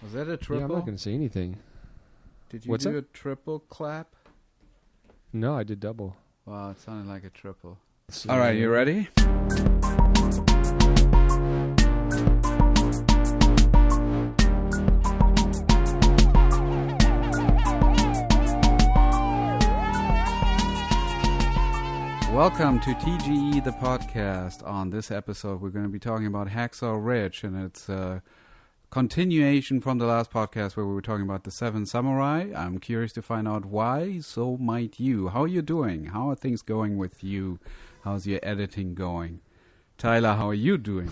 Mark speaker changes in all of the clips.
Speaker 1: Was that a triple?
Speaker 2: Yeah, I'm not going to say anything.
Speaker 1: Did you
Speaker 2: What's
Speaker 1: do
Speaker 2: that?
Speaker 1: a triple clap?
Speaker 2: No, I did double.
Speaker 1: Wow, it sounded like a triple.
Speaker 2: So,
Speaker 1: All right, you ready? Welcome to TGE, the podcast. On this episode, we're going to be talking about Hacksaw Ridge, and it's a continuation from the last podcast where we were talking about the Seven Samurai. I'm curious to find out why, so might you. How are you doing? How are things going with you? How's your editing going? Tyler, how are you doing?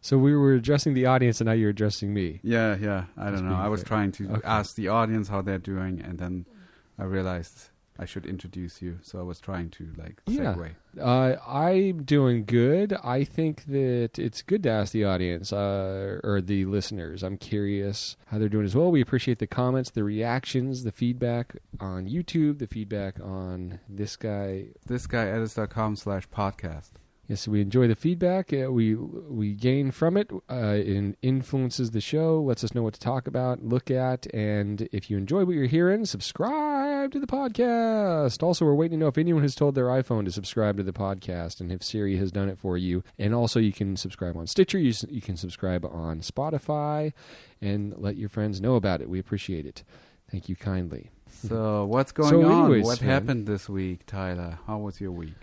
Speaker 2: So we were addressing the audience, and now you're addressing me.
Speaker 1: Yeah. I don't know. I was trying to ask the audience how they're doing, and then I realized I should introduce you, so I was trying to segue.
Speaker 2: I'm doing good. I think that it's good to ask the audience or the listeners. I'm curious how they're doing as well. We appreciate the comments, the reactions, the feedback on YouTube, the feedback on
Speaker 1: thisguyedits.com/podcast.
Speaker 2: Yes, we enjoy the feedback. We gain from it. It influences the show, lets us know what to talk about, look at, and if you enjoy what you're hearing, subscribe to the podcast. Also, we're waiting to know if anyone has told their iPhone to subscribe to the podcast, and if Siri has done it for you. And also, you can subscribe on Stitcher. You can subscribe on Spotify, and let your friends know about it. We appreciate it. Thank you kindly.
Speaker 1: So, what's going on? What happened this week, Tyler? How was your week?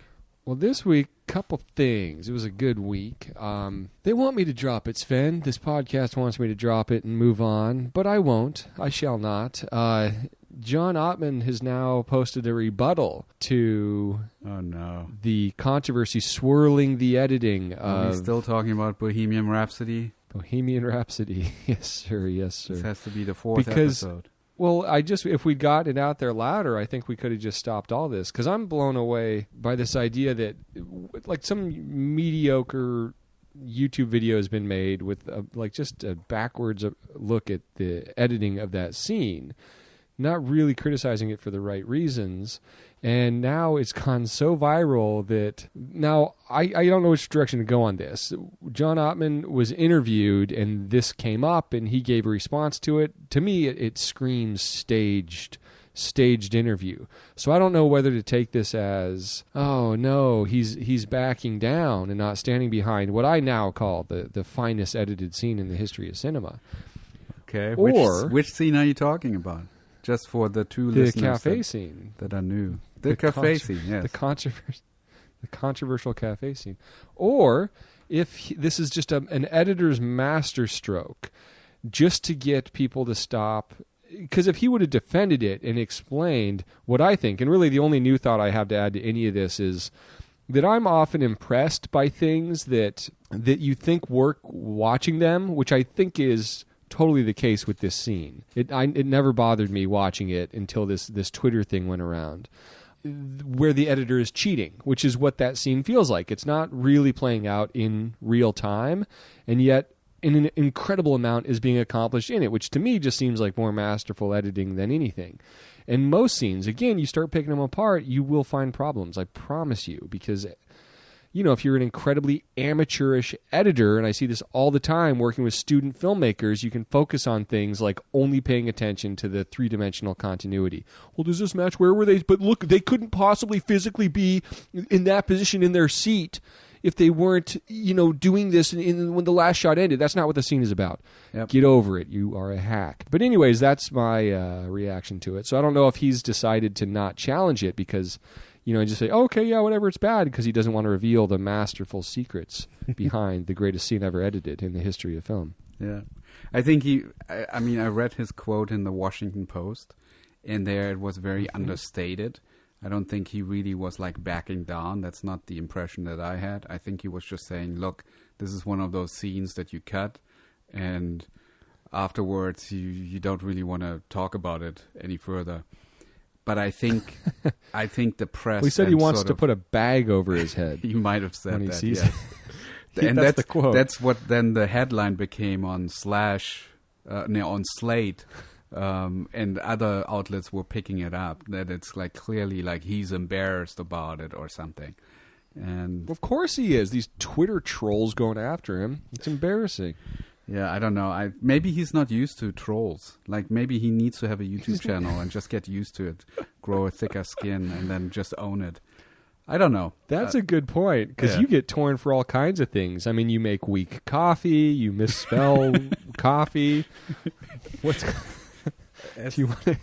Speaker 2: Well, this week, couple things. It was a good week. They want me to drop it, Sven. This podcast wants me to drop it and move on, but I won't. I shall not. John Ottman has now posted a rebuttal to the controversy swirling the editing of...
Speaker 1: Are we still talking about Bohemian Rhapsody?
Speaker 2: Bohemian Rhapsody. Yes, sir. This
Speaker 1: has to be the fourth episode.
Speaker 2: Well, if we'd got it out there louder, I think we could have just stopped all this. Because I'm blown away by this idea that, some mediocre YouTube video has been made with, just a backwards look at the editing of that scene, not really criticizing it for the right reasons. And now it's gone so viral that now I don't know which direction to go on this. John Ottman was interviewed, and this came up, and he gave a response to it. To me, it screams staged interview. So I don't know whether to take this as, oh no, he's backing down and not standing behind what I now call the finest edited scene in the history of cinema.
Speaker 1: Okay, which scene are you talking about? Just for the two listeners
Speaker 2: cafe scene
Speaker 1: that are new. The cafe scene, yes.
Speaker 2: The controversial cafe scene. Or if this is just an editor's masterstroke, just to get people to stop. Because if he would have defended it and explained what I think, and really the only new thought I have to add to any of this is that I'm often impressed by things that you think work watching them, which I think is totally the case with this scene. It never bothered me watching it until this Twitter thing went around, where the editor is cheating, which is what that scene feels like. It's not really playing out in real time, and yet an incredible amount is being accomplished in it, which to me just seems like more masterful editing than anything. And most scenes, again, you start picking them apart, you will find problems, I promise you, because if you're an incredibly amateurish editor, and I see this all the time working with student filmmakers, you can focus on things like only paying attention to the three-dimensional continuity. Well, does this match? Where were they? But look, they couldn't possibly physically be in that position in their seat if they weren't, doing this when the last shot ended. That's not what the scene is about. Yep. Get over it. You are a hack. But anyways, that's my reaction to it. So I don't know if he's decided to not challenge it because... and just say, okay, yeah, whatever, it's bad, because he doesn't want to reveal the masterful secrets behind the greatest scene ever edited in the history of film.
Speaker 1: Yeah. I think I read his quote in the Washington Post, and there it was very understated. I don't think he really was backing down. That's not the impression that I had. I think he was just saying, look, this is one of those scenes that you cut, and afterwards you don't really want to talk about it any further. But I think the press...
Speaker 2: Well, he said he wants to put a bag over his head.
Speaker 1: He might have said
Speaker 2: when
Speaker 1: that,
Speaker 2: he sees
Speaker 1: yeah.
Speaker 2: And that's the quote.
Speaker 1: That's what then the headline became on on Slate, and other outlets were picking it up, that it's clearly he's embarrassed about it or something. And
Speaker 2: of course he is. These Twitter trolls going after him. It's embarrassing.
Speaker 1: Yeah, I don't know. Maybe he's not used to trolls. Like maybe he needs to have a YouTube channel and just get used to it, grow a thicker skin, and then just own it. I don't know.
Speaker 2: That's a good point, because you get torn for all kinds of things. I mean, you make weak coffee, you misspell coffee. What's do you want to?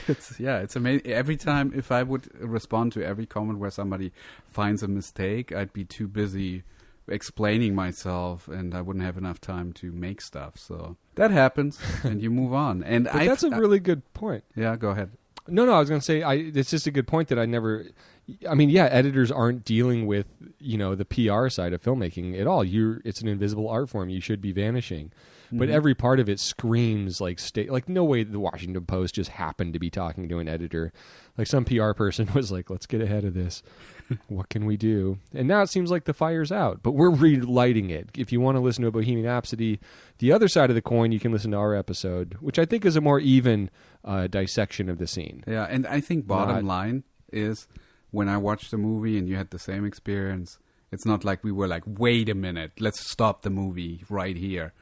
Speaker 1: It's amazing. Every time, if I would respond to every comment where somebody finds a mistake, I'd be too busy explaining myself, and I wouldn't have enough time to make stuff. So that happens, and you move on. And
Speaker 2: that's a really good point.
Speaker 1: Yeah, go ahead.
Speaker 2: No, I was going to say, it's just a good point that editors aren't dealing with, the PR side of filmmaking at all. It's an invisible art form. You should be vanishing. Mm-hmm. But every part of it screams like no way the Washington Post just happened to be talking to an editor. Like some PR person was like, let's get ahead of this. What can we do? And now it seems like the fire's out, but we're relighting it. If you want to listen to a Bohemian Rhapsody, the other side of the coin, you can listen to our episode, which I think is a more even dissection of the scene.
Speaker 1: Yeah, and I think bottom line is when I watched the movie and you had the same experience, it's not like we were like, wait a minute, let's stop the movie right here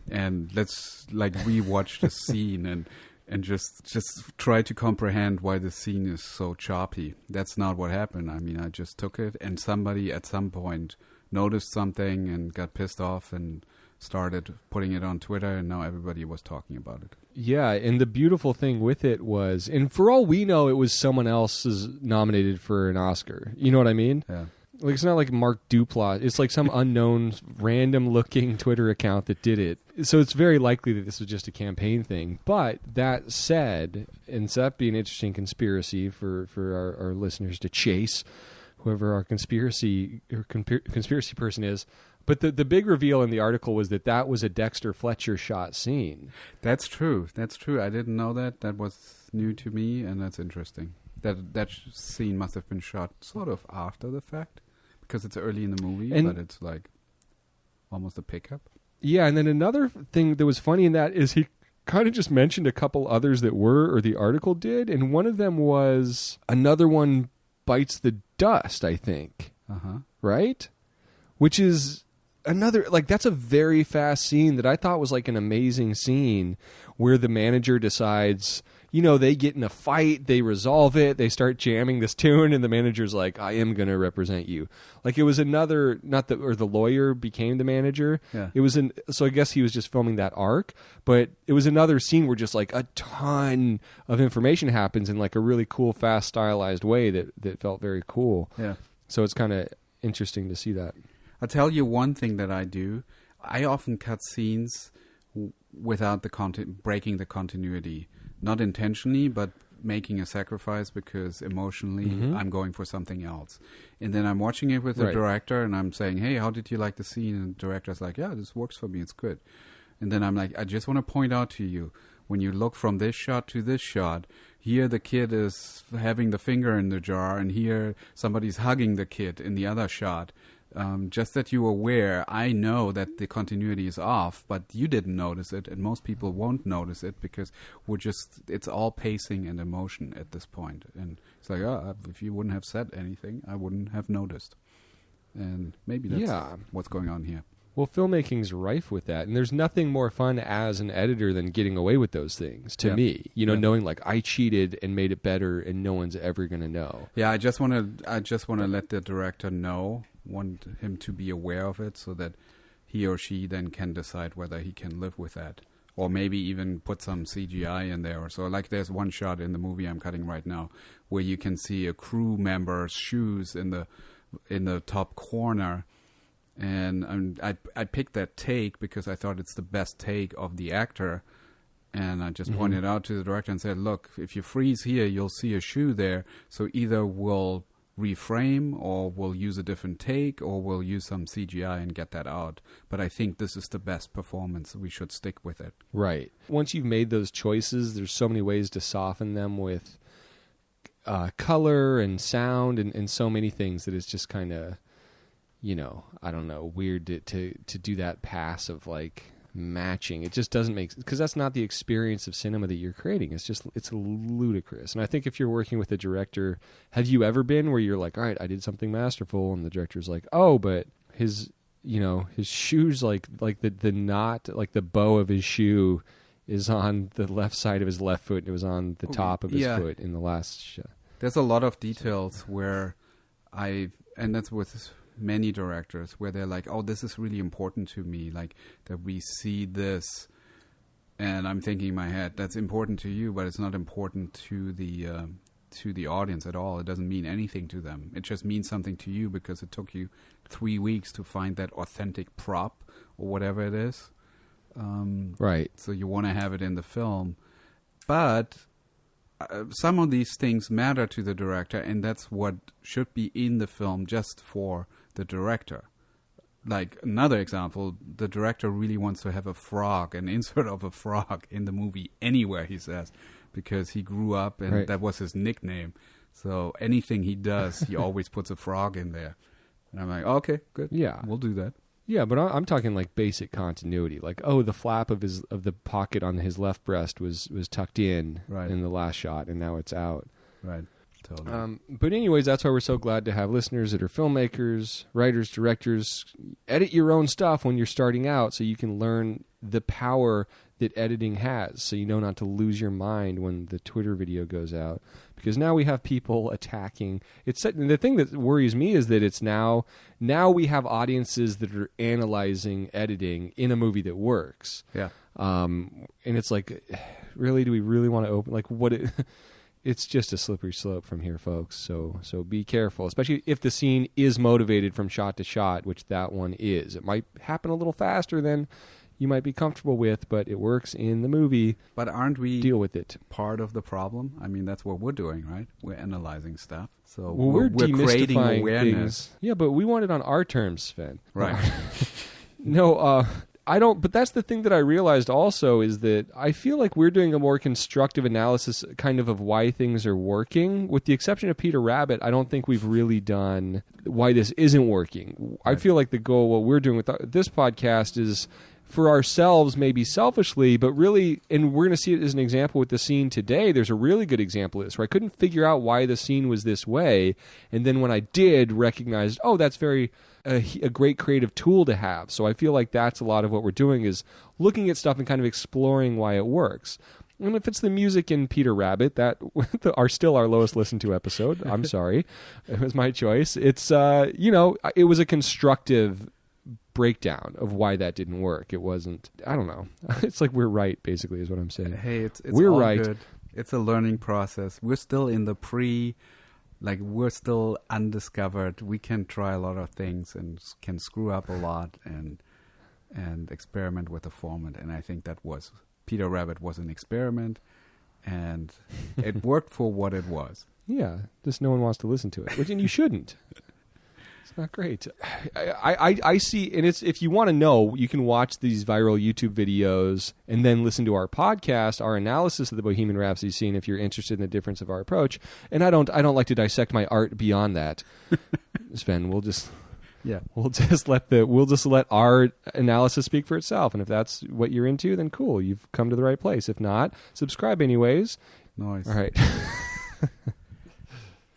Speaker 1: and let's like rewatch the scene and just try to comprehend why the scene is so choppy. That's not what happened. I mean, I just took it, and somebody at some point noticed something and got pissed off and started putting it on Twitter, and now everybody was talking about it.
Speaker 2: Yeah, and the beautiful thing with it was, and for all we know, it was someone else's nominated for an Oscar. You know what I mean?
Speaker 1: Yeah.
Speaker 2: Like, it's not like Mark Duplass. It's like some unknown, random-looking Twitter account that did it. So it's very likely that this was just a campaign thing. But that said, and so that'd be an interesting conspiracy for our listeners to chase, whoever our conspiracy person is. But the big reveal in the article was that was a Dexter Fletcher shot scene.
Speaker 1: That's true. I didn't know that. That was new to me, and that's interesting. That scene must have been shot sort of after the fact, because it's early in the movie, but it's like almost a pickup. Yeah,
Speaker 2: and then another thing that was funny in that is he kind of just mentioned a couple others that or the article did, and one of them was Another One Bites the Dust, I think.
Speaker 1: Uh-huh.
Speaker 2: Right? Which is another, like, that's a very fast scene that I thought was like an amazing scene where the manager decides, they get in a fight, they resolve it, they start jamming this tune, and the manager's like, I am going to represent you. Like, it was another, the lawyer became the manager.
Speaker 1: Yeah.
Speaker 2: So I guess he was just filming that arc, but it was another scene where just like a ton of information happens in like a really cool, fast, stylized way that felt very cool.
Speaker 1: Yeah.
Speaker 2: So it's kind of interesting to see that.
Speaker 1: I'll tell you one thing that I do. I often cut scenes without breaking the continuity. Not intentionally, but making a sacrifice because emotionally I'm going for something else. And then I'm watching it with the director and I'm saying, hey, how did you like the scene? And the director's like, yeah, this works for me. It's good. And then I'm like, I just want to point out to you, when you look from this shot to this shot, here the kid is having the finger in the jar and here somebody's hugging the kid in the other shot. Just that you're aware, I know that the continuity is off, but you didn't notice it, and most people won't notice it because it's all pacing and emotion at this point. And it's like, if you wouldn't have said anything, I wouldn't have noticed. And maybe that's what's going on here.
Speaker 2: Well, filmmaking's rife with that, and there's nothing more fun as an editor than getting away with those things, to me. Knowing like I cheated and made it better and no one's ever going to know.
Speaker 1: Yeah, I just want to let the director know, want him to be aware of it so that he or she then can decide whether he can live with that. Or maybe even put some CGI in there or so. Like there's one shot in the movie I'm cutting right now where you can see a crew member's shoes in the top corner. And I picked that take because I thought it's the best take of the actor. And I just pointed out to the director and said, look, if you freeze here, you'll see a shoe there. So either we'll reframe or we'll use a different take or we'll use some CGI and get that out. But I think this is the best performance. We should stick with it.
Speaker 2: Right. Once you've made those choices, there's so many ways to soften them with color and sound and so many things that it's just kind of, I don't know, weird to do that pass of like matching. It just doesn't make, because that's not the experience of cinema that you're creating. It's ludicrous. And I think if you're working with a director, have you ever been where you're like, all right, I did something masterful, and the director's like, oh, but his his shoes, like the knot, like the bow of his shoe is on the left side of his left foot. It was on the top of his foot in the last shot.
Speaker 1: There's a lot of details where and that's with many directors, where they're like, oh, this is really important to me, like that we see this. And I'm thinking in my head, that's important to you, but it's not important to the audience at all. It doesn't mean anything to them. It just means something to you because it took you 3 weeks to find that authentic prop or whatever it is.
Speaker 2: Right.
Speaker 1: So you want to have it in the film. But some of these things matter to the director, and that's what should be in the film just for the director. Like another example, the director really wants to have an insert of a frog in the movie anywhere, he says, because he grew up and that was his nickname. So anything he does, he always puts a frog in there. And I'm like, okay, good.
Speaker 2: Yeah.
Speaker 1: We'll do that.
Speaker 2: Yeah, but I'm talking like basic continuity. Like, the flap of the pocket on his left breast was tucked in the last shot, and now it's out.
Speaker 1: Right. Totally.
Speaker 2: But anyways, that's why we're so glad to have listeners that are filmmakers, writers, directors. Edit your own stuff when you're starting out so you can learn the power that editing has, so you know not to lose your mind when the Twitter video goes out. Because now we have people attacking. The thing that worries me is that it's now we have audiences that are analyzing editing in a movie that works.
Speaker 1: Yeah.
Speaker 2: And it's like, really, do we really want to open, like, what it... It's just a slippery slope from here, folks. So be careful, especially if the scene is motivated from shot to shot, which that one is. It might happen a little faster than you might be comfortable with, but it works in the movie.
Speaker 1: But aren't we
Speaker 2: deal with it?
Speaker 1: Part of the problem? I mean, that's what we're doing, right? We're analyzing stuff. So
Speaker 2: we're
Speaker 1: creating awareness.
Speaker 2: Things. Yeah, but we want it on our terms, Sven.
Speaker 1: Right.
Speaker 2: No, I don't, but that's the thing that I realized also is that I feel like we're doing a more constructive analysis kind of why things are working. With the exception of Peter Rabbit, I don't think we've really done why this isn't working. Right. I feel like the goal, what we're doing with this podcast is for ourselves, maybe selfishly, but really, and we're going to see it as an example with the scene today. There's a really good example of this where I couldn't figure out why the scene was this way. And then when I did, recognized, that's very... a great creative tool to have. So I feel like that's a lot of what we're doing is looking at stuff and kind of exploring why it works. And if it's the music in Peter Rabbit, that are still our lowest listened to episode. I'm sorry. It was my choice. It's, it was a constructive breakdown of why that didn't work. It wasn't, I don't know. It's like we're right, basically, is what I'm saying.
Speaker 1: Hey, it's
Speaker 2: we're
Speaker 1: all
Speaker 2: right.
Speaker 1: Good. It's a learning process. We're still in the we're still undiscovered. We can try a lot of things and can screw up a lot and experiment with the format. And I think Peter Rabbit was an experiment, and it worked for what it was.
Speaker 2: Yeah, just no one wants to listen to it, and you shouldn't. It's not great. I see, and it's if you want to know, you can watch these viral YouTube videos and then listen to our podcast, our analysis of the Bohemian Rhapsody scene, if you're interested in the difference of our approach. And I don't like to dissect my art beyond that. Sven, we'll just let our analysis speak for itself. And if that's what you're into, then cool, you've come to the right place. If not, subscribe anyways.
Speaker 1: Nice.
Speaker 2: All right.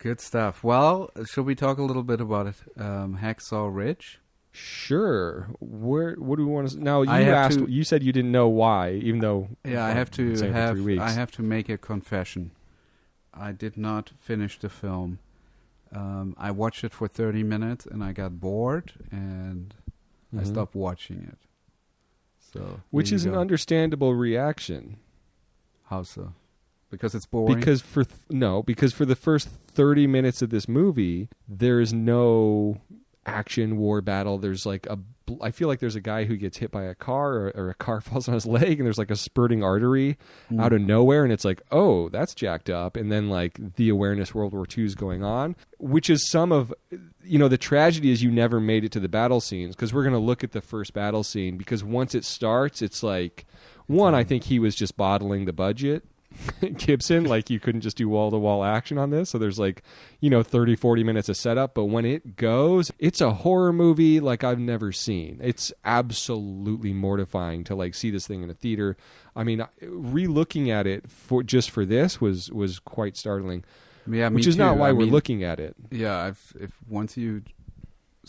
Speaker 1: Good stuff. Well, should we talk a little bit about it? Hacksaw Ridge?
Speaker 2: Sure. What do we want to... Now, you said you didn't know why, even though...
Speaker 1: Yeah, I have to make a confession. I did not finish the film. I watched it for 30 minutes, and I got bored, and I stopped watching it. So,
Speaker 2: which is an understandable reaction.
Speaker 1: How so? Because it's boring?
Speaker 2: Because for the first 30 minutes of this movie, there's no action, war, battle. There's I feel like there's a guy who gets hit by a car or a car falls on his leg and there's like a spurting artery out of nowhere. And it's like, oh, that's jacked up. And then like the awareness World War II is going on, which is some of, the tragedy is you never made it to the battle scenes, because we're going to look at the first battle scene, because once it starts, it's like, I think he was just bottling the budget. Gibson, like you couldn't just do wall-to-wall action on this, so there's 30-40 minutes of setup, but when it goes, it's a horror movie like I've never seen. It's absolutely mortifying to see this thing in a theater. I mean, re-looking at it for this was quite startling.
Speaker 1: Yeah,
Speaker 2: which is not why we're looking at it.
Speaker 1: Yeah, if once you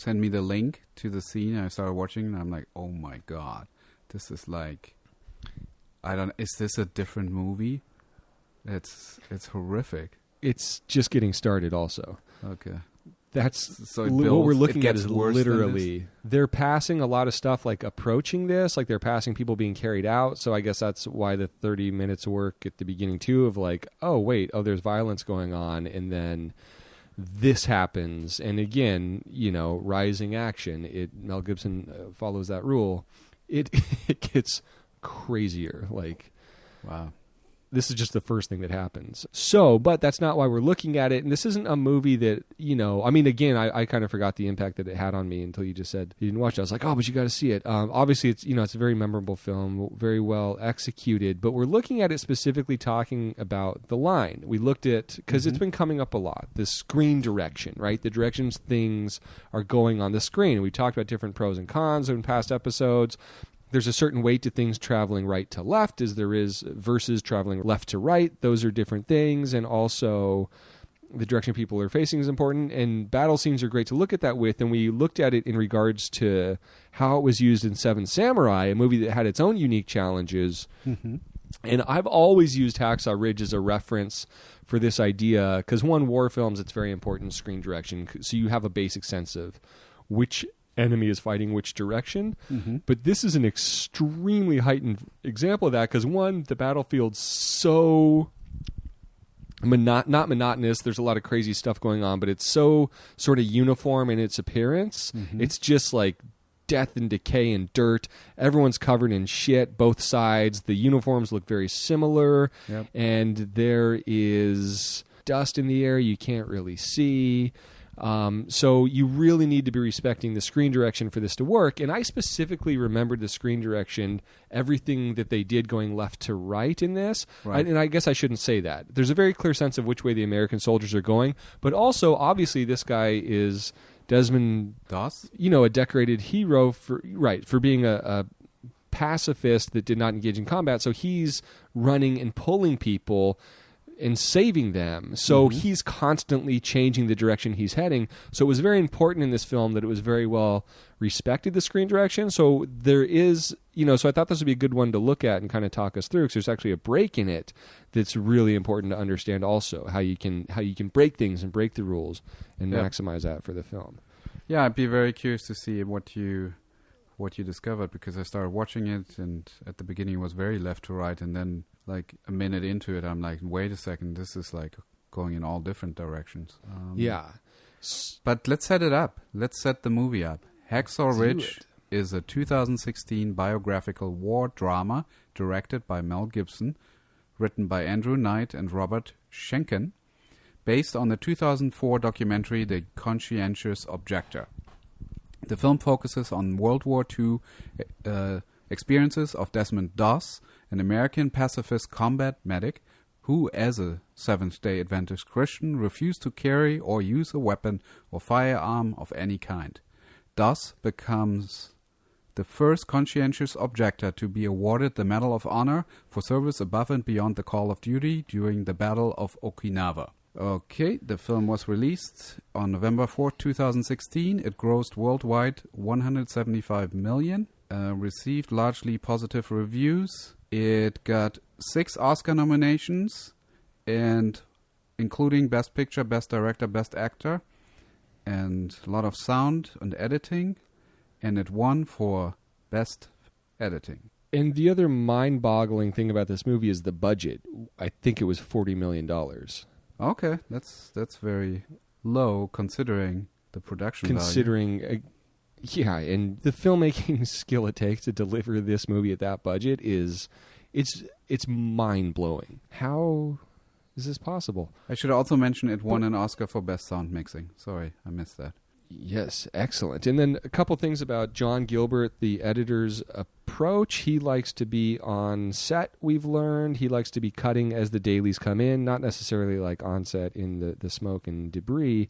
Speaker 1: sent me the link to the scene. I started watching, and I'm like, oh my god, this is like, is this a different movie? It's horrific.
Speaker 2: It's just getting started also.
Speaker 1: Okay.
Speaker 2: That's
Speaker 1: so
Speaker 2: what we're looking at is literally they're passing a lot of stuff like approaching this, like they're passing people being carried out. So I guess that's why the 30 minutes work at the beginning too, of like, oh wait, oh there's violence going on, and then this happens, and again, rising action. Mel Gibson follows that rule. It gets crazier. Like,
Speaker 1: wow.
Speaker 2: This is just the first thing that happens. So, but that's not why we're looking at it. And this isn't a movie that, again, I kind of forgot the impact that it had on me until you just said you didn't watch it. I was like, oh, but you got to see it. Obviously, it's, it's a very memorable film, very well executed. But we're looking at it specifically talking about the line. We looked at, because it's been coming up a lot, the screen direction, right? The directions things are going on the screen. We talked about different pros and cons in past episodes. There's a certain weight to things traveling right to left as there is versus traveling left to right. Those are different things. And also the direction people are facing is important. And battle scenes are great to look at that with. And we looked at it in regards to how it was used in Seven Samurai, a movie that had its own unique challenges. Mm-hmm. And I've always used Hacksaw Ridge as a reference for this idea because, war films, it's very important screen direction. So you have a basic sense of which enemy is fighting which direction. Mm-hmm. But this is an extremely heightened example of that because, the battlefield's so not monotonous. There's a lot of crazy stuff going on, but it's so sort of uniform in its appearance. Mm-hmm. It's just like death and decay and dirt. Everyone's covered in shit, both sides. The uniforms look very similar. Yep. And there is dust in the air you can't really see. So you really need to be respecting the screen direction for this to work. And I specifically remembered the screen direction, everything that they did going left to right in this. Right. And I guess I shouldn't say that. There's a very clear sense of which way the American soldiers are going. But also, obviously, this guy is Desmond Doss, a decorated hero for being a pacifist that did not engage in combat. So he's running and pulling people and saving them. So he's constantly changing the direction he's heading. So it was very important in this film that it was very well respected, the screen direction. So there is, so I thought this would be a good one to look at and kind of talk us through because there's actually a break in it that's really important to understand also, how you can break things and break the rules and maximize that for the film. Yeah,
Speaker 1: I'd be very curious to see what you discovered because I started watching it and at the beginning it was very left to right and then like a minute into it, I'm like, wait a second, this is like going in all different directions. But let's set it up. Let's set the movie up. Hacksaw Ridge is a 2016 biographical war drama directed by Mel Gibson, written by Andrew Knight and Robert Schenken, based on the 2004 documentary The Conscientious Objector. The film focuses on World War II experiences of Desmond Doss, an American pacifist combat medic who, as a Seventh-day Adventist Christian, refused to carry or use a weapon or firearm of any kind. Doss becomes the first conscientious objector to be awarded the Medal of Honor for service above and beyond the call of duty during the Battle of Okinawa. Okay, the film was released on November 4th, 2016. It grossed worldwide $175 million, received largely positive reviews. It got 6 Oscar nominations, and including Best Picture, Best Director, Best Actor, and a lot of sound and editing, and it won for Best Editing.
Speaker 2: And the other mind-boggling thing about this movie is the budget. I think it was $40 million.
Speaker 1: Okay, that's very low considering the production value.
Speaker 2: And the filmmaking skill it takes to deliver this movie at that budget it's mind-blowing. How is this possible?
Speaker 1: I should also mention it won an Oscar for Best Sound Mixing. Sorry, I missed that.
Speaker 2: Yes, excellent. And then a couple things about John Gilbert, the editor's approach. He likes to be on set, we've learned. He likes to be cutting as the dailies come in, not necessarily like on set in the smoke and debris.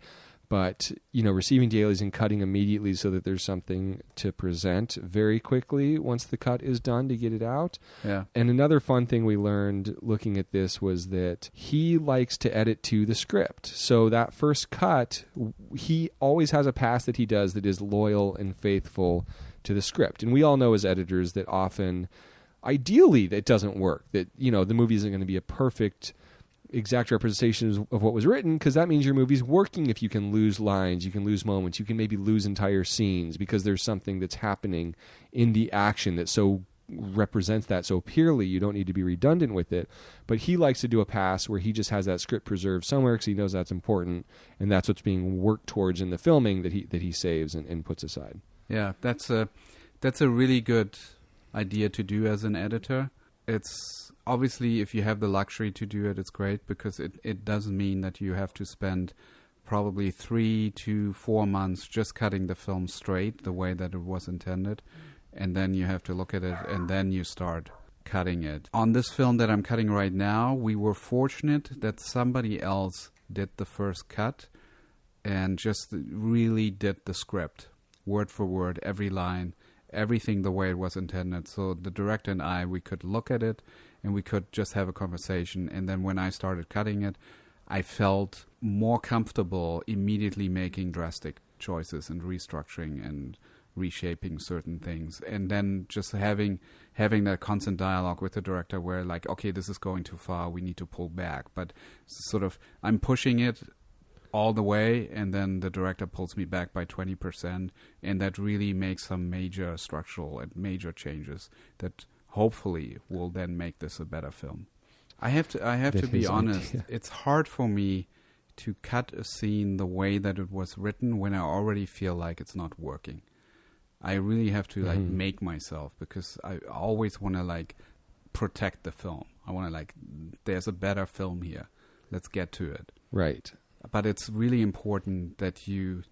Speaker 2: But, receiving dailies and cutting immediately so that there's something to present very quickly once the cut is done to get it out.
Speaker 1: Yeah.
Speaker 2: And another fun thing we learned looking at this was that he likes to edit to the script. So that first cut, he always has a pass that he does that is loyal and faithful to the script. And we all know as editors that often, ideally, that doesn't work. That, the movie isn't going to be a perfect exact representation of what was written, because that means your movie's working if you can lose lines, you can lose moments, you can maybe lose entire scenes because there's something that's happening in the action that so represents that so purely you don't need to be redundant with it. But he likes to do a pass where he just has that script preserved somewhere because he knows that's important, and that's what's being worked towards in the filming that he saves and puts aside. Yeah,
Speaker 1: that's a really good idea to do as an editor. It's obviously, if you have the luxury to do it, it's great, because it does mean that you have to spend probably 3 to 4 months just cutting the film straight the way that it was intended, and then you have to look at it, and then you start cutting it. On this film that I'm cutting right now, we were fortunate that somebody else did the first cut and just really did the script, word for word, every line, everything the way it was intended. So the director and I, we could look at it and we could just have a conversation. And then when I started cutting it, I felt more comfortable immediately making drastic choices and restructuring and reshaping certain things. And then just having that constant dialogue with the director where, like, okay, this is going too far, we need to pull back. But sort of I'm pushing it all the way, and then the director pulls me back by 20%, and that really makes some major structural and major changes that hopefully will then make this a better film. I have to be honest, it's hard for me to cut a scene the way that it was written when I already feel like it's not working. I really have to make myself, because I always want to protect the film. I want to there's a better film here. Let's get to it.
Speaker 2: Right.
Speaker 1: But it's really important that you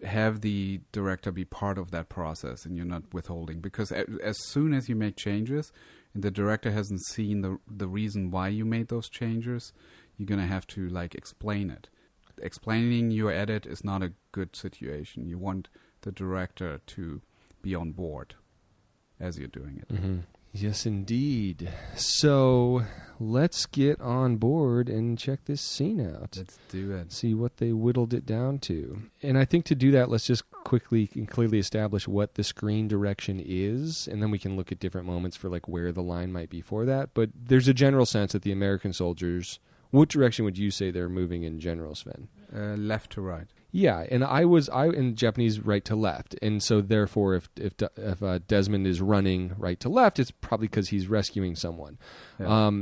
Speaker 1: have the director be part of that process and you're not withholding. Because as soon as you make changes and the director hasn't seen the reason why you made those changes, you're going to have to explain it. Explaining your edit is not a good situation. You want the director to be on board as you're doing it.
Speaker 2: Mm-hmm. Yes, indeed. So let's get on board and check this scene out.
Speaker 1: Let's do it.
Speaker 2: See what they whittled it down to. And I think to do that, let's just quickly and clearly establish what the screen direction is, and then we can look at different moments for where the line might be for that. But there's a general sense that the American soldiers, what direction would you say they're moving in general, Sven?
Speaker 1: Left to right.
Speaker 2: Yeah, and I in Japanese right to left, and so therefore, if Desmond is running right to left, it's probably because he's rescuing someone. Yeah.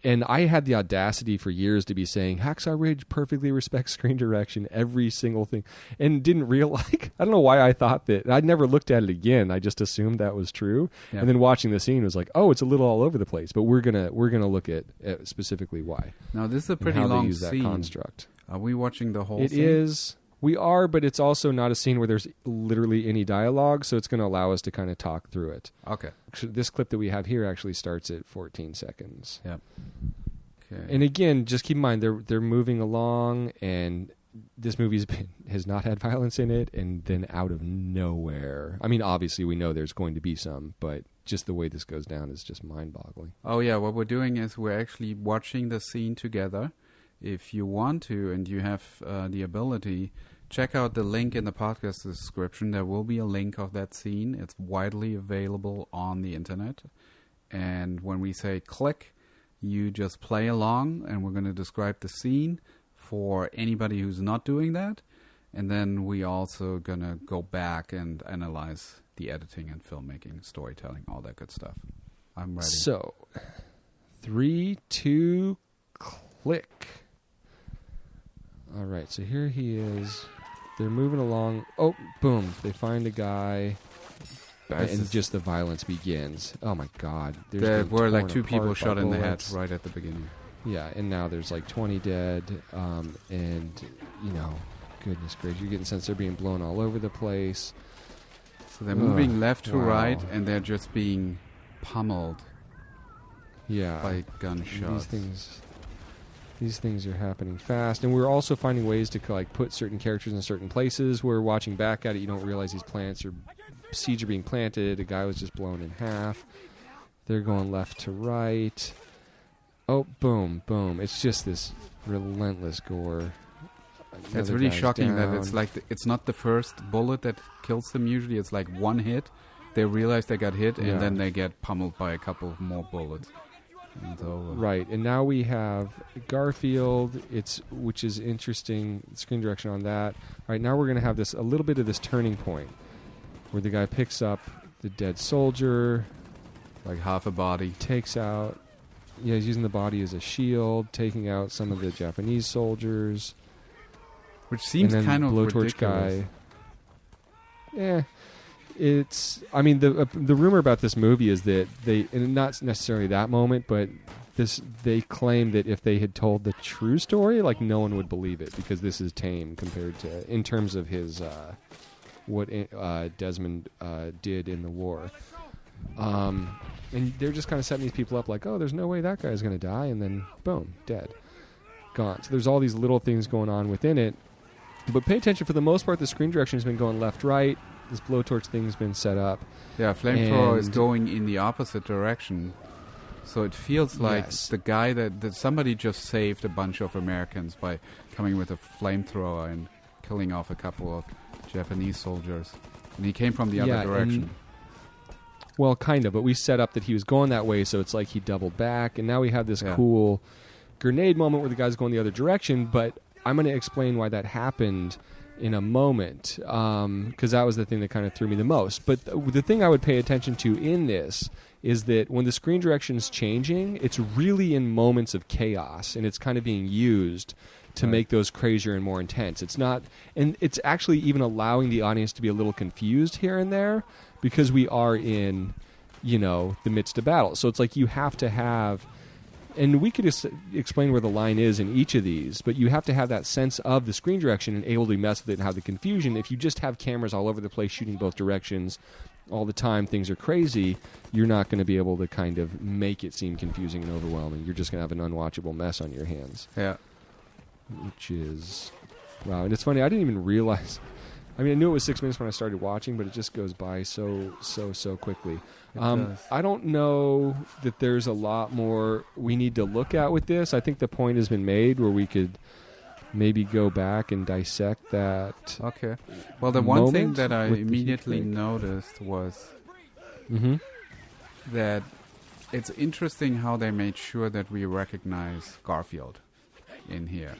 Speaker 2: And I had the audacity for years to be saying Hacksaw Ridge perfectly respects screen direction, every single thing, and didn't realize. I don't know why I thought that. I'd never looked at it again. I just assumed that was true, yeah. And then watching the scene was like, oh, it's a little all over the place. But we're gonna look at specifically why.
Speaker 1: Now this is a pretty long
Speaker 2: scene. How they use that
Speaker 1: scene.
Speaker 2: Construct.
Speaker 1: Are we watching the whole scene?
Speaker 2: It is. We are, but it's also not a scene where there's literally any dialogue, so it's going to allow us to kind of talk through it.
Speaker 1: Okay.
Speaker 2: This clip that we have here actually starts at 14 seconds.
Speaker 1: Yep. Okay.
Speaker 2: And again, just keep in mind, they're moving along, and this movie has not had violence in it, and then out of nowhere. I mean, obviously we know there's going to be some, but just the way this goes down is just mind-boggling.
Speaker 1: Oh yeah, what we're doing is we're actually watching the scene together. If you want to and you have the ability, check out the link in the podcast description. There will be a link of that scene. It's widely available on the internet. And when we say click, you just play along, and we're going to describe the scene for anybody who's not doing that. And then we also going to go back and analyze the editing and filmmaking, storytelling, all that good stuff. I'm ready.
Speaker 2: So, 3, 2, click. All right, so here he is. They're moving along. Oh, boom. They find a guy. And just the violence begins. Oh, my God.
Speaker 1: There were 2 people shot in the head right at the beginning.
Speaker 2: Yeah, and now there's 20 dead. And, goodness gracious. You're getting the sense they're being blown all over the place.
Speaker 1: So they're moving left to right, and they're just being pummeled by gunshots.
Speaker 2: These things... These things are happening fast, and we're also finding ways to like put certain characters in certain places. We're watching back at it. You don't realize these plants or seeds are being planted. A guy was just blown in half. They're going left to right. Oh, boom, boom. It's just this relentless gore.
Speaker 1: It's really shocking that it's like it's not the first bullet that kills them. Usually it's like one hit. They realize they got hit, and then they get pummeled by a couple of more bullets. And it's over. Right,
Speaker 2: and now we have Garfield, which is interesting, screen direction on that. All right, now we're going to have a little bit of this turning point where the guy picks up the dead soldier.
Speaker 1: Like half a body.
Speaker 2: Takes out, he's using the body as a shield, taking out some of the Japanese soldiers.
Speaker 1: Which seems kind of
Speaker 2: blowtorch
Speaker 1: ridiculous.
Speaker 2: Guy. The rumor about this movie is that and not necessarily that moment, but they claim that if they had told the true story, like no one would believe it because this is tame compared to in terms of his what Desmond did in the war. And they're just kind of setting these people up like, oh, there's no way that guy's going to die, and then boom, dead, gone. So there's all these little things going on within it. But pay attention, for the most part, the screen direction has been going left, right. This blowtorch thing's been set up.
Speaker 1: Yeah, flamethrower is going in the opposite direction. So it feels like the guy that somebody just saved a bunch of Americans by coming with a flamethrower and killing off a couple of Japanese soldiers. And he came from the other direction.
Speaker 2: Well, kind of, but we set up that he was going that way, so it's like he doubled back. And now we have this cool grenade moment where the guy's going the other direction, but I'm going to explain why that happened in a moment, because that was the thing that kind of threw me the most. But the thing I would pay attention to in this is that when the screen direction is changing, it's really in moments of chaos, and it's kind of being used to make those crazier and more intense. It's not, and it's actually even allowing the audience to be a little confused here and there because we are in, the midst of battle. So it's like you have to have. And we could explain where the line is in each of these, but you have to have that sense of the screen direction and able to mess with it and have the confusion. If you just have cameras all over the place shooting both directions all the time, things are crazy, you're not going to be able to kind of make it seem confusing and overwhelming. You're just going to have an unwatchable mess on your hands.
Speaker 1: Yeah.
Speaker 2: Which is... Wow. And it's funny, I didn't even realize... I mean, I knew it was 6 minutes when I started watching, but it just goes by so quickly. I don't know that there's a lot more we need to look at with this. I think the point has been made where we could maybe go back and dissect that.
Speaker 1: Okay. Well, the one thing that I immediately noticed was that it's interesting how they made sure that we recognize Garfield in here.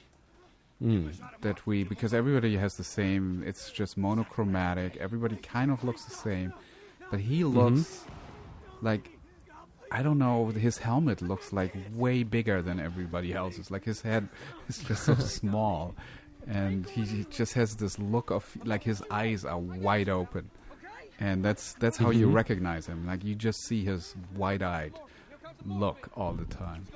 Speaker 1: Because everybody has the same, it's just monochromatic, everybody kind of looks the same, but he looks like, I don't know, his helmet looks like way bigger than everybody else's, like his head is just so small, and he just has this look of, like his eyes are wide open, and that's how you recognize him, like you just see his wide-eyed look all the time.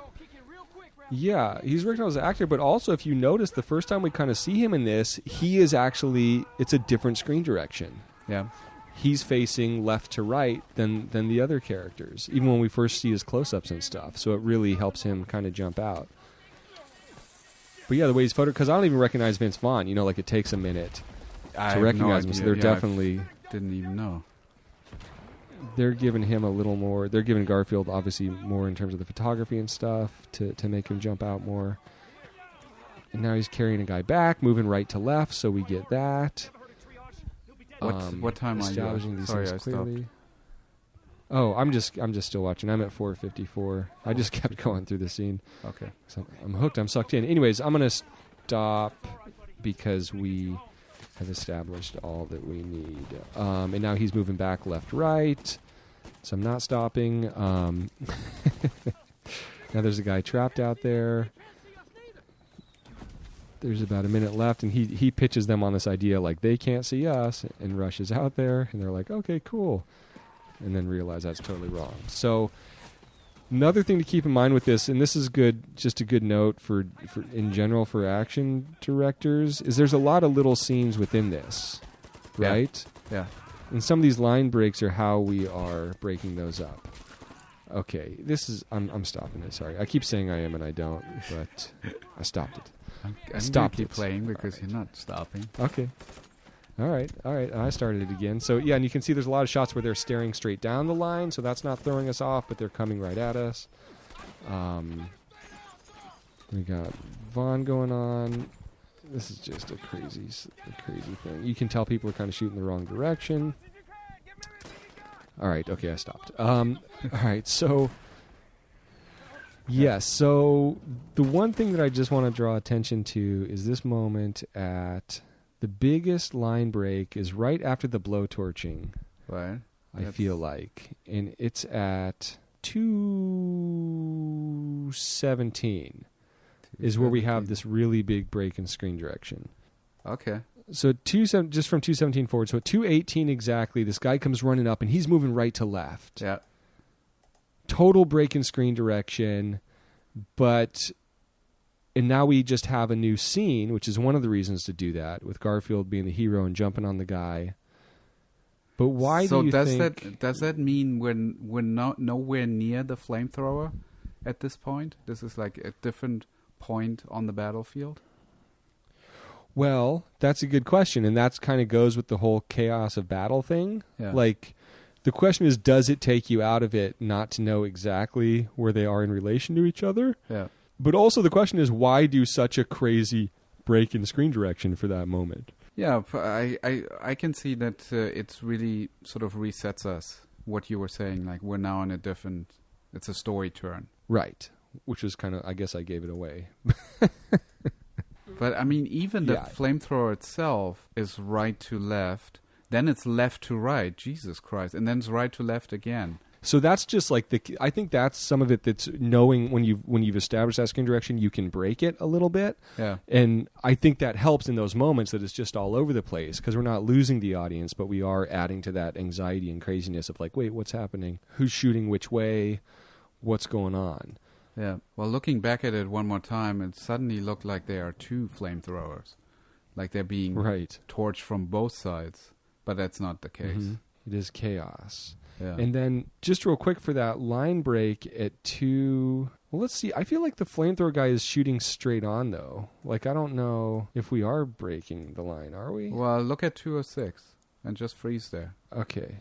Speaker 2: Yeah, he's recognized as an actor, but also if you notice, the first time we kind of see him in this, he is actually, it's a different screen direction.
Speaker 1: Yeah.
Speaker 2: He's facing left to right than the other characters, even when we first see his close-ups and stuff, so it really helps him kind of jump out. But yeah, the way he's photographed, because I don't even recognize Vince Vaughn, like it takes a minute to recognize him, so they're definitely...
Speaker 1: Didn't even know.
Speaker 2: They're giving him a little more. They're giving Garfield obviously more in terms of the photography and stuff to make him jump out more. And now he's carrying a guy back, moving right to left, so we get that.
Speaker 1: What time are you? Sorry, I stopped.
Speaker 2: Oh, I'm just still watching. I'm at 4:54. I just kept going through the scene.
Speaker 1: Okay.
Speaker 2: So I'm hooked. I'm sucked in. Anyways, I'm gonna stop because we have established all that we need. And now he's moving back left, right. So I'm not stopping. Now there's a guy trapped out there. There's about a minute left, and he pitches them on this idea like they can't see us, and rushes out there, and they're like, okay, cool. And then realize that's totally wrong. So another thing to keep in mind with this, and this is good, just a good note for in general for action directors, is there's a lot of little scenes within this, right?
Speaker 1: Yeah.
Speaker 2: And some of these line breaks are how we are breaking those up. Okay, I'm stopping it. Sorry, I keep saying I am and I don't, but I stopped it.
Speaker 1: I'm
Speaker 2: Stopped
Speaker 1: keep
Speaker 2: it.
Speaker 1: playing because you're not stopping.
Speaker 2: Okay. All right. I started it again. So yeah, and you can see there's a lot of shots where they're staring straight down the line, so that's not throwing us off, but they're coming right at us. We got Vaughn going on. This is just a crazy thing. You can tell people are kind of shooting the wrong direction. All right. Okay, I stopped. All right. So, yes. So the one thing that I just want to draw attention to is this moment at the biggest line break is right after the blowtorching.
Speaker 1: Right.
Speaker 2: I feel like, and it's at 2:17 is where we have this really big break in screen direction.
Speaker 1: Okay.
Speaker 2: So just from 2:17 forward. So at 2:18 exactly, this guy comes running up and he's moving right to left.
Speaker 1: Yeah.
Speaker 2: Total break in screen direction, and now we just have a new scene, which is one of the reasons to do that, with Garfield being the hero and jumping on the guy. But why do you think...
Speaker 1: does that mean we're nowhere near the flamethrower at this point? This is like a different point on the battlefield?
Speaker 2: Well, that's a good question, and that kind of goes with the whole chaos of battle thing.
Speaker 1: Yeah.
Speaker 2: Like, the question is, does it take you out of it not to know exactly where they are in relation to each other?
Speaker 1: Yeah.
Speaker 2: But also the question is, why do such a crazy break in screen direction for that moment?
Speaker 1: Yeah, I can see that it's really sort of resets us, what you were saying. Like, we're now in it's a story turn.
Speaker 2: Right. Which was kind of, I guess I gave it away.
Speaker 1: But, I mean, even the flamethrower itself is right to left. Then it's left to right. Jesus Christ. And then it's right to left again.
Speaker 2: So that's just like I think that's some of it that's knowing when you've established that screen direction, you can break it a little bit.
Speaker 1: Yeah.
Speaker 2: And I think that helps in those moments that it's just all over the place because we're not losing the audience, but we are adding to that anxiety and craziness of like, wait, what's happening? Who's shooting which way? What's going on?
Speaker 1: Yeah. Well, looking back at it one more time, it suddenly looked like there are two flamethrowers. Like they're being torched from both sides. But that's not the case.
Speaker 2: Mm-hmm. It is chaos.
Speaker 1: Yeah.
Speaker 2: And then just real quick for that line break at 2... Well, let's see. I feel like the flamethrower guy is shooting straight on, though. Like, I don't know if we are breaking the line, are we?
Speaker 1: Well, look at 206 and just freeze there.
Speaker 2: Okay.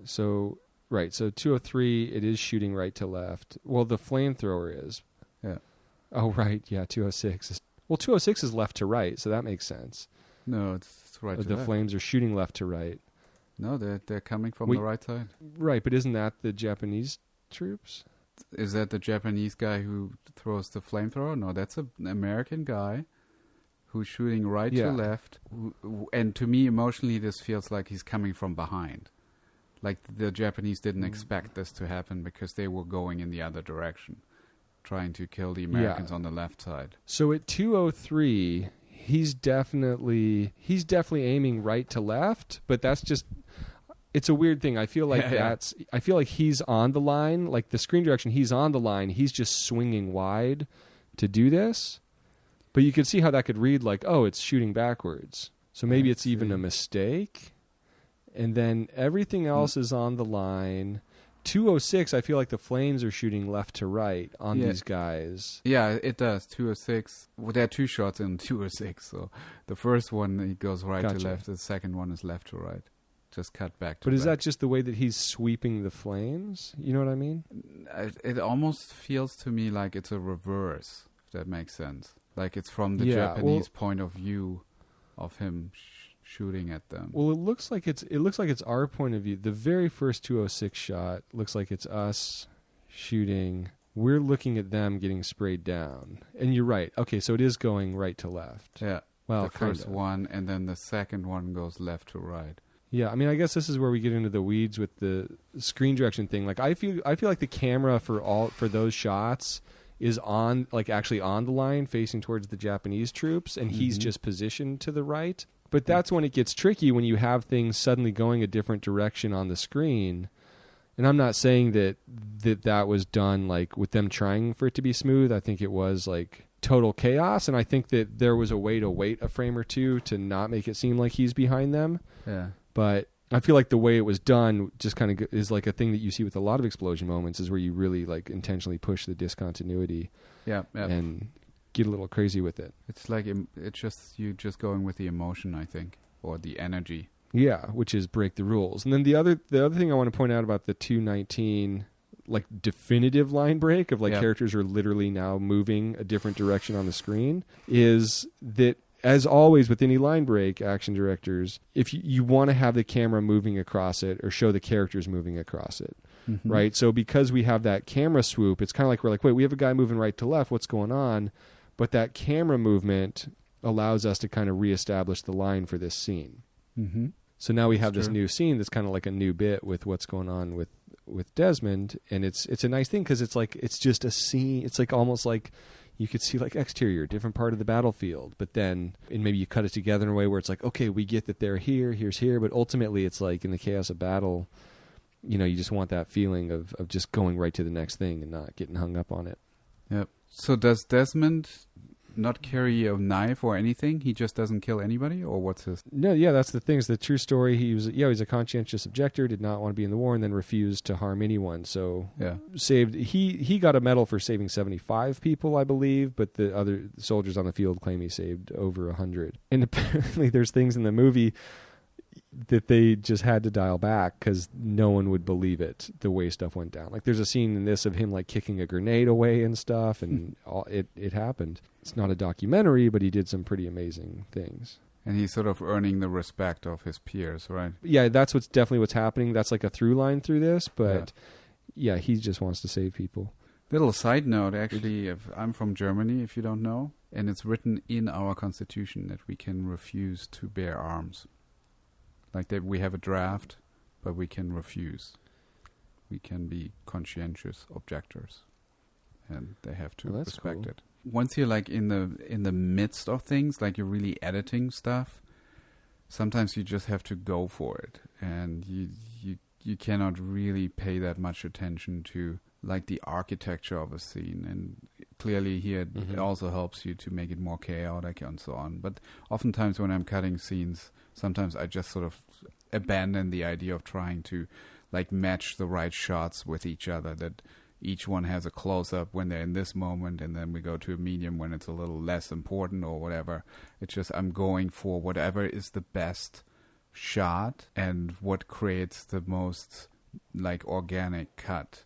Speaker 2: So... Right, so 203, it is shooting right to left. Well, the flamethrower is.
Speaker 1: Yeah.
Speaker 2: Oh, right, yeah, 206 is... Well, 206 is left to right, so that makes sense.
Speaker 1: No, it's right to left.
Speaker 2: The flames are shooting left to right.
Speaker 1: No, they're coming from the right side.
Speaker 2: Right, but isn't that the Japanese troops?
Speaker 1: Is that the Japanese guy who throws the flamethrower? No, that's an American guy who's shooting right to left. And to me, emotionally, this feels like he's coming from behind. Like the Japanese didn't expect this to happen because they were going in the other direction, trying to kill the Americans on the left side.
Speaker 2: So at 203, he's definitely aiming right to left, but that's just... It's a weird thing. I feel like I feel like he's on the line, like the screen direction, he's on the line. He's just swinging wide to do this. But you could see how that could read like, oh, it's shooting backwards. So maybe it's even a mistake. And then everything else is on the line. 206, I feel like the flames are shooting left to right on these guys.
Speaker 1: Yeah, it does. 206. Well, there are two shots in 206. So the first one, it goes right to left. The second one is left to right. Just cut back to
Speaker 2: But
Speaker 1: back.
Speaker 2: is that just the way that he's sweeping the flames? You know what I mean?
Speaker 1: It almost feels to me like it's a reverse, if that makes sense. Like it's from the Japanese point of view of him shooting at them.
Speaker 2: Well, it looks like it's our point of view. The very first 206 shot looks like it's us shooting. We're looking at them getting sprayed down. And you're right. Okay, so it is going right to left.
Speaker 1: Yeah.
Speaker 2: Well,
Speaker 1: the first one, and then the second one goes left to right.
Speaker 2: Yeah, I mean, I guess this is where we get into the weeds with the screen direction thing. Like, I feel like the camera for those shots is on, like, actually on the line, facing towards the Japanese troops, and he's just positioned to the right. But that's when it gets tricky, when you have things suddenly going a different direction on the screen. And I'm not saying that was done like with them trying for it to be smooth. I think it was like total chaos, and I think that there was a way to wait a frame or two to not make it seem like he's behind them.
Speaker 1: Yeah.
Speaker 2: But I feel like the way it was done just kind of is like a thing that you see with a lot of explosion moments, is where you really like intentionally push the discontinuity and get a little crazy with it.
Speaker 1: It's like it's just you just going with the emotion, I think, or the energy.
Speaker 2: Yeah, which is break the rules. And then the other thing I want to point out about the 219 like definitive line break of like characters are literally now moving a different direction on the screen is that, as always with any line break, action directors, if you want to have the camera moving across it or show the characters moving across it, right? So because we have that camera swoop, it's kind of like we're like, wait, we have a guy moving right to left, what's going on? But that camera movement allows us to kind of reestablish the line for this scene.
Speaker 1: Mm-hmm.
Speaker 2: So now we have this new scene that's kind of like a new bit with what's going on with Desmond, and it's a nice thing because it's like it's just a scene. It's like almost like you could see like exterior, different part of the battlefield, but then and maybe you cut it together in a way where it's like, okay, we get that they're here's here, but ultimately it's like in the chaos of battle, you know, you just want that feeling of just going right to the next thing and not getting hung up on it.
Speaker 1: Yep. So does Desmond not carry a knife or anything? He just doesn't kill anybody, or what's his?
Speaker 2: No, yeah, that's the thing. It's the true story. He's a conscientious objector, did not want to be in the war, and then refused to harm anyone. So saved. He got a medal for saving 75 people, I believe, but the other soldiers on the field claim he saved over 100. And apparently, there's things in the movie that they just had to dial back because no one would believe it the way stuff went down. Like there's a scene in this of him like kicking a grenade away and stuff, and it happened. It's not a documentary, but he did some pretty amazing things.
Speaker 1: And he's sort of earning the respect of his peers, right?
Speaker 2: Yeah, that's definitely what's happening. That's like a through line through this, but yeah, he just wants to save people.
Speaker 1: Little side note, actually, I'm from Germany, if you don't know, and it's written in our constitution that we can refuse to bear arms. Like that we have a draft, but we can refuse. We can be conscientious objectors, and they have to respect it. Once you're like in the midst of things, like you're really editing stuff, sometimes you just have to go for it, and you cannot really pay that much attention to like the architecture of a scene. And clearly here it also helps you to make it more chaotic and so on. But oftentimes when I'm cutting scenes, sometimes I just sort of abandon the idea of trying to like match the right shots with each other, that each one has a close-up when they're in this moment, and then we go to a medium when it's a little less important or whatever. It's just I'm going for whatever is the best shot and what creates the most like organic cut.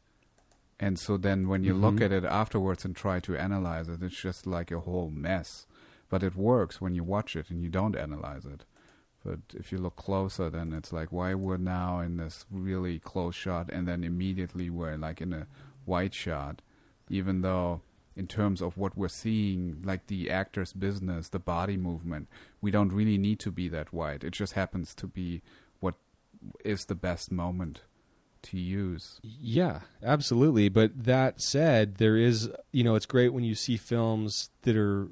Speaker 1: And so then when you look at it afterwards and try to analyze it, it's just like a whole mess. But it works when you watch it and you don't analyze it. But if you look closer, then it's like, why we're now in this really close shot and then immediately we're like in a wide shot, even though in terms of what we're seeing, like the actor's business, the body movement, we don't really need to be that wide. It just happens to be what is the best moment to use. Yeah,
Speaker 2: absolutely. But that said, there is, it's great when you see films that are,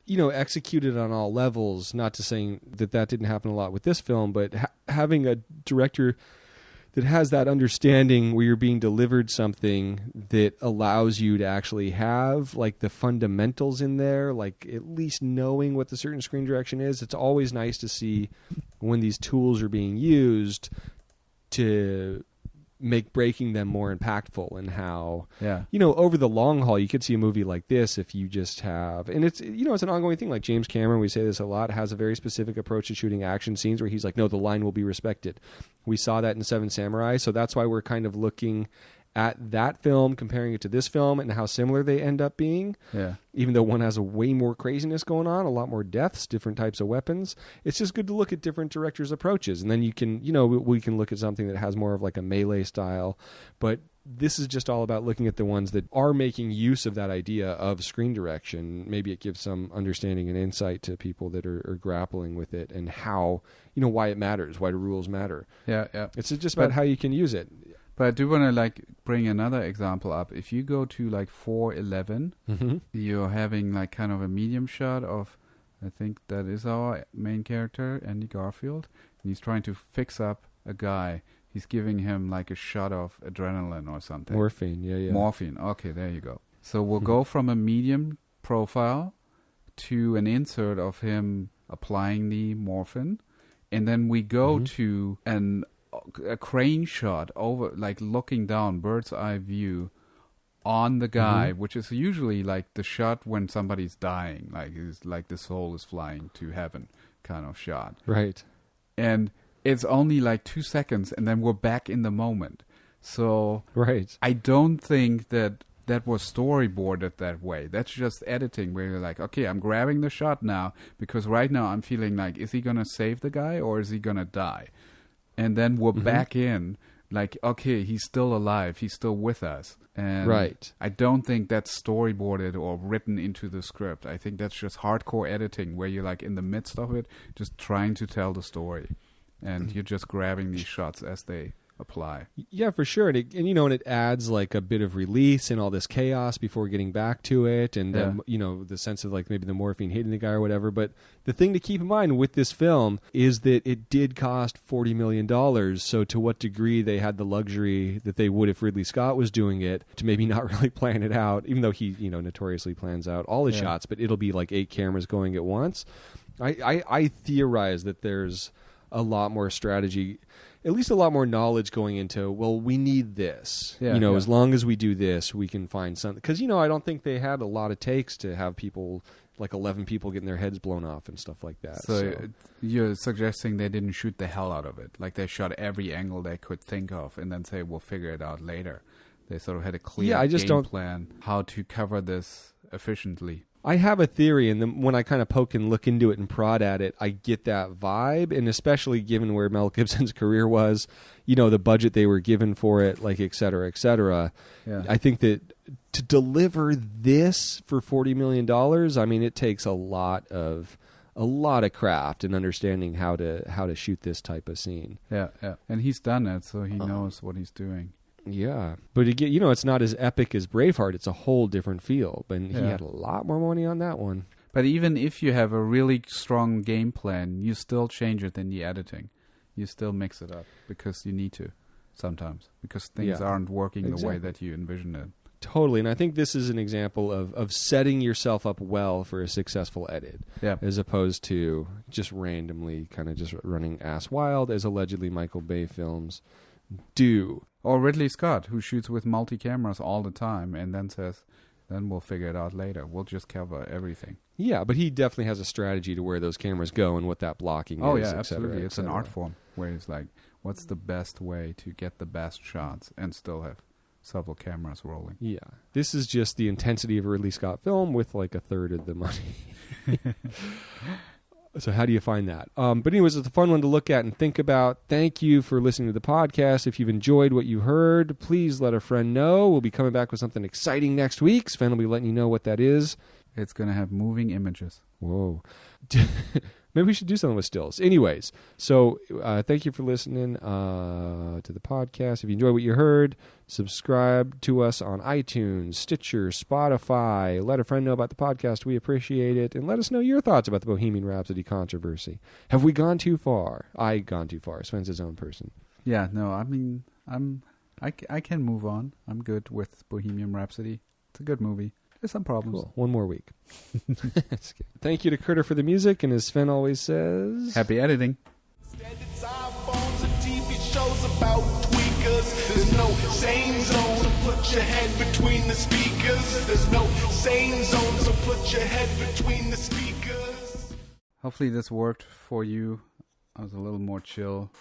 Speaker 2: executed on all levels. Not to saying that didn't happen a lot with this film, but having a director that has that understanding where you're being delivered something that allows you to actually have like the fundamentals in there, like at least knowing what the certain screen direction is. It's always nice to see when these tools are being used to make breaking them more impactful, and how, over the long haul, you could see a movie like this if you just have, and it's, it's an ongoing thing. Like James Cameron, we say this a lot, has a very specific approach to shooting action scenes where he's like, no, the line will be respected. We saw that in Seven Samurai, so that's why we're kind of looking at that film, comparing it to this film, and how similar they end up being.
Speaker 1: Yeah.
Speaker 2: Even though one has a way more craziness going on, a lot more deaths, different types of weapons. It's just good to look at different directors' approaches. And then you can, we can look at something that has more of like a melee style. But this is just all about looking at the ones that are making use of that idea of screen direction. Maybe it gives some understanding and insight to people that are grappling with it, and how, why it matters, why the rules matter.
Speaker 1: Yeah, yeah.
Speaker 2: It's just about how you can use it.
Speaker 1: But I do want to like bring another example up. If you go to like 4:11, you're having like kind of a medium shot of, I think that is our main character, Andy Garfield, and he's trying to fix up a guy. He's giving him like a shot of adrenaline or something.
Speaker 2: Morphine, yeah.
Speaker 1: Morphine. Okay, there you go. So we'll go from a medium profile to an insert of him applying the morphine, and then we go to a crane shot over, like looking down, bird's eye view on the guy, which is usually like the shot when somebody's dying, like it's like the soul is flying to heaven kind of shot.
Speaker 2: Right.
Speaker 1: And it's only like 2 seconds, and then we're back in the moment. So
Speaker 2: right.
Speaker 1: I don't think that was storyboarded that way. That's just editing where you're like, okay, I'm grabbing the shot now because right now I'm feeling like, is he going to save the guy or is he going to die? And then we're back in like, okay, he's still alive. He's still with us. And
Speaker 2: right.
Speaker 1: I don't think that's storyboarded or written into the script. I think that's just hardcore editing where you're like in the midst of it, just trying to tell the story. And you're just grabbing these shots as they apply.
Speaker 2: Yeah, for sure. And it adds like a bit of release and all this chaos before getting back to it. And then, the sense of like maybe the morphine hitting the guy or whatever. But the thing to keep in mind with this film is that it did cost $40 million. So to what degree they had the luxury that they would if Ridley Scott was doing it to maybe not really plan it out, even though he, notoriously plans out all his shots, but it'll be like 8 cameras going at once. I theorize that there's a lot more strategy, at least a lot more knowledge going into, well, we need this. As long as we do this, we can find something. Because, I don't think they had a lot of takes to have people, like 11 people getting their heads blown off and stuff like that.
Speaker 1: So you're suggesting they didn't shoot the hell out of it. Like they shot every angle they could think of and then say, we'll figure it out later. They sort of had a clear game plan how to cover this efficiently.
Speaker 2: I have a theory, and then when I kind of poke and look into it and prod at it, I get that vibe, and especially given where Mel Gibson's career was, the budget they were given for it, like et cetera, et cetera. Yeah. I think that to deliver this for $40 million, I mean, it takes a lot of craft and understanding how to shoot this type of scene.
Speaker 1: Yeah, yeah, and he's done it, so he knows what he's doing.
Speaker 2: Yeah, but again, it's not as epic as Braveheart. It's a whole different feel, but he had a lot more money on that one.
Speaker 1: But even if you have a really strong game plan, you still change it in the editing. You still mix it up because you need to sometimes because things aren't working the way that you envisioned it.
Speaker 2: Totally, and I think this is an example of setting yourself up well for a successful edit, as opposed to just randomly kind of just running ass wild as allegedly Michael Bay films do.
Speaker 1: Or Ridley Scott, who shoots with multi-cameras all the time and then says, then we'll figure it out later. We'll just cover everything.
Speaker 2: Yeah, but he definitely has a strategy to where those cameras go and what that blocking is.
Speaker 1: Oh, yeah, absolutely. It's an art form where it's like, what's the best way to get the best shots and still have several cameras rolling?
Speaker 2: Yeah. This is just the intensity of a Ridley Scott film with like a third of the money. So how do you find that? But anyways, it's a fun one to look at and think about. Thank you for listening to the podcast. If you've enjoyed what you heard, please let a friend know. We'll be coming back with something exciting next week. Sven will be letting you know what that is.
Speaker 1: It's going to have moving images.
Speaker 2: Whoa. Maybe we should do something with stills. Anyways, so thank you for listening to the podcast. If you enjoyed what you heard, subscribe to us on iTunes, Stitcher, Spotify. Let a friend know about the podcast. We appreciate it. And let us know your thoughts about the Bohemian Rhapsody controversy. Have we gone too far? I gone too far. Sven's his own person. Yeah, no, I mean, I can move on. I'm good with Bohemian Rhapsody. It's a good movie. There's some problems. Cool. One more week. Thank you to Critter for the music, and as Sven always says, happy editing. There's no sane zone, so put your head between the speakers. There's no sane zone, so put your head between the speakers. Hopefully this worked for you. I was a little more chill